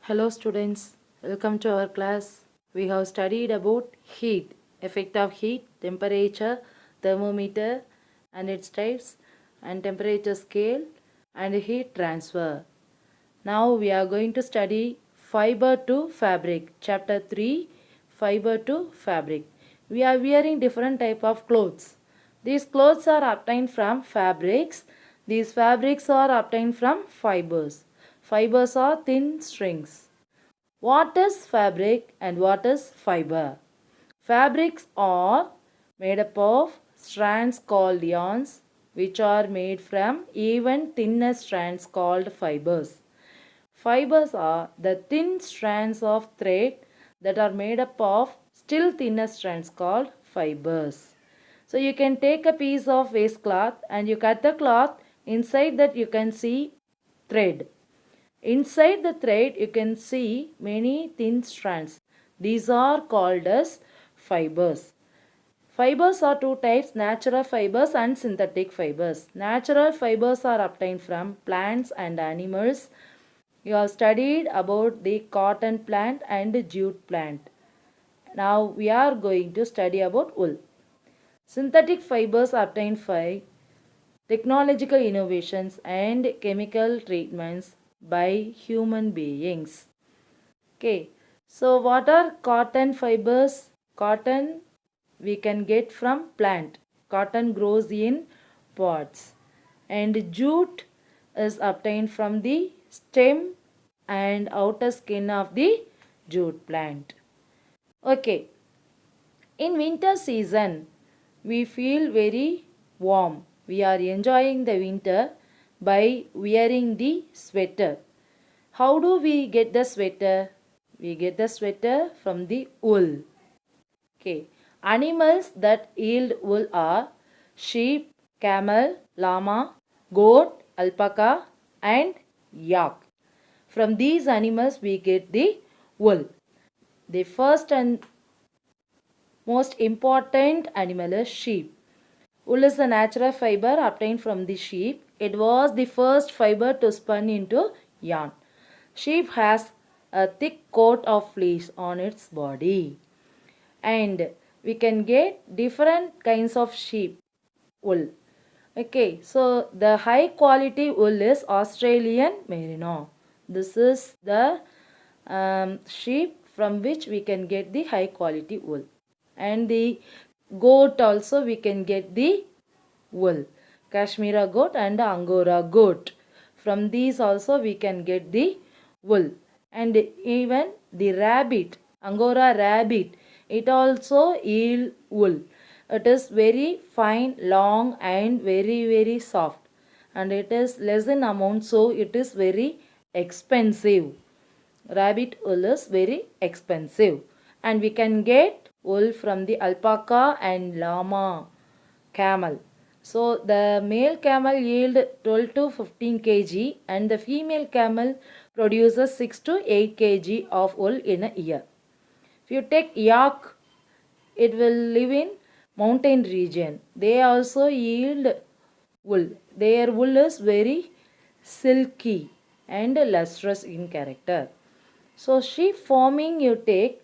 Hello students, welcome to our class. We have studied about heat, effect of heat, temperature, thermometer and its types, and temperature scale and heat transfer. Now we are going to study fiber to fabric, chapter 3, fiber to fabric. We are wearing different type of clothes. These clothes are obtained from fabrics. These fabrics are obtained from fibers. Fibers are thin strings. What is fabric and what is fiber? Fabrics are made up of strands called yarns, which are made from even thinner strands called fibers. Fibers are the thin strands of thread that are made up of still thinner strands called fibers. So you can take a piece of waistcloth and you cut the cloth. Inside that you can see thread. Inside the thread you can see many thin strands. These are called as fibers. Fibers are two types, natural fibers and synthetic fibers. Natural fibers are obtained from plants and animals. You have studied about the cotton plant and jute plant. Now we are going to study about wool. Synthetic fibers obtained by technological innovations and chemical treatments by human beings. Okay, so what are cotton fibers? Cotton we can get from plant. Cotton grows in pods. And jute is obtained from the stem and outer skin of the jute plant. Okay, in winter season we feel very warm. We are enjoying the winter by wearing the sweater. How do we get the sweater? We get the sweater from the wool. Okay. Animals that yield wool are sheep, camel, llama, goat, alpaca and yak. From these animals we get the wool. The first and most important animal is sheep. Wool is a natural fiber obtained from the sheep. It was the first fiber to spun into yarn. Sheep has a thick coat of fleece on its body. And we can get different kinds of sheep wool. Okay, so the high quality wool is Australian Merino. This is the sheep from which we can get the high quality wool. And the goat also we can get the wool. Kashmira goat and Angora goat. From these also we can get the wool. And even the rabbit, Angora rabbit, it also yield wool. It is very fine, long and very soft. And it is less in amount, so it is very expensive. Rabbit wool is very expensive. And we can get wool from the alpaca and llama, camel. So the male camel yield 12 to 15 kg and the female camel produces 6 to 8 kg of wool in a year. If you take yak, it will live in mountain region. They also yield wool. Their wool is very silky and lustrous in character. So sheep farming you take.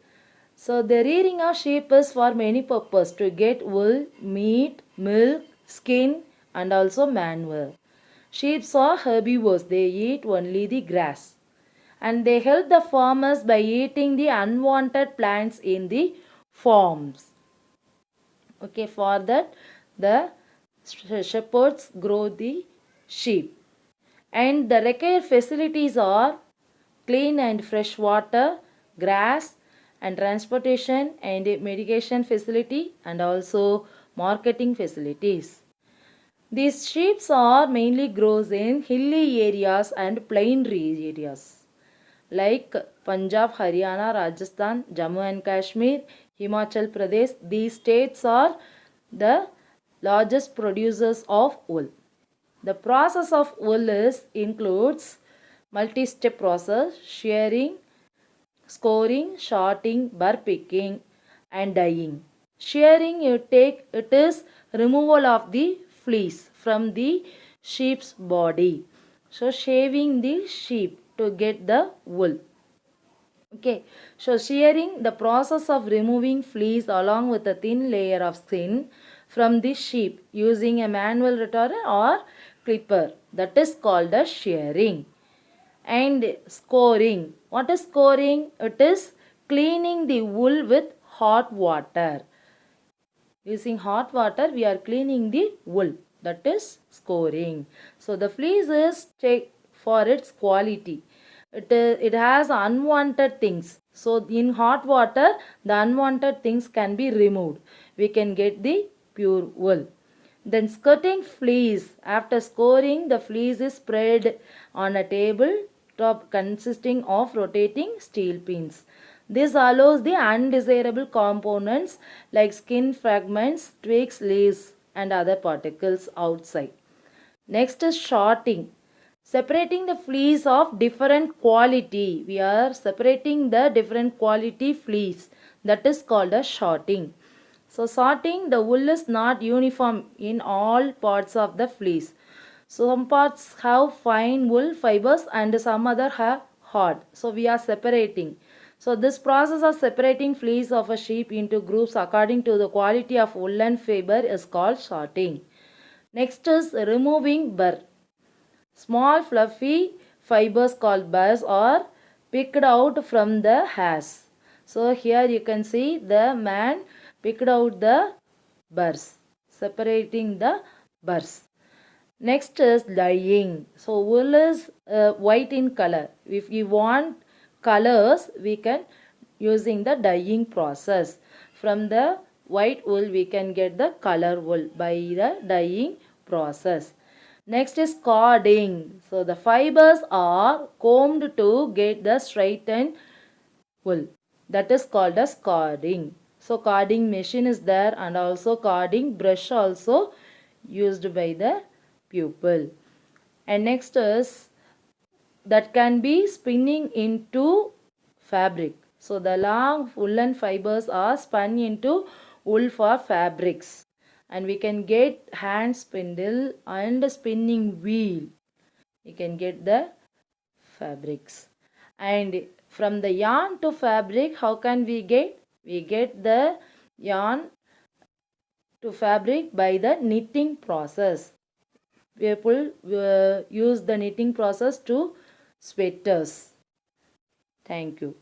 So the rearing of sheep is for many purposes, to get wool, meat, milk, skin and also manure. Sheep are herbivores. They eat only the grass. And they help the farmers by eating the unwanted plants in the farms. Okay, for that the shepherds grow the sheep. And the required facilities are clean and fresh water, grass and transportation and medication facility and also marketing facilities. These sheep are mainly grows in hilly areas and plain areas like Punjab, Haryana, Rajasthan, Jammu and Kashmir, Himachal Pradesh. These states are the largest producers of wool. The process of wool includes multi-step process: shearing, scoring, sorting, burr picking and dyeing. Shearing it is removal of the fleece from the sheep's body. So shaving the sheep to get the wool. Okay, so shearing, the process of removing fleece along with a thin layer of skin from the sheep using a manual retorter or clipper, that is called as shearing. And scoring, what is scoring? It is cleaning the wool with hot water. Using hot water, we are cleaning the wool. That is scoring. So the fleece is checked for its quality. It has unwanted things. So in hot water, the unwanted things can be removed. We can get the pure wool. Then skirting fleece. After scoring, the fleece is spread on a table top consisting of rotating steel pins. This allows the undesirable components like skin fragments, twigs, leaves and other particles outside. Next is sorting. Separating the fleece of different quality. We are separating the different quality fleece. That is called as sorting. So sorting, the wool is not uniform in all parts of the fleece. So some parts have fine wool fibers and some other have hard. So we are separating. So this process of separating fleece of a sheep into groups according to the quality of woolen fiber is called sorting. Next is removing burr. Small fluffy fibers called burrs are picked out from the hairs. So here you can see the man picked out the burrs, separating the burrs. Next is dyeing. So wool is white in color. If you want colors, we can using the dyeing process. From the white wool, we can get the color wool by the dyeing process. Next is carding. So the fibers are combed to get the straightened wool. That is called as carding. So carding machine is there and also carding brush also used by the pupil. And next is that can be spinning into fabric. So the long woolen fibers are spun into wool for fabrics. And we can get hand spindle and spinning wheel. You can get the fabrics. And from the yarn to fabric, how can we get? We get the yarn to fabric by the knitting process. People use the knitting process to sweaters. Thank you.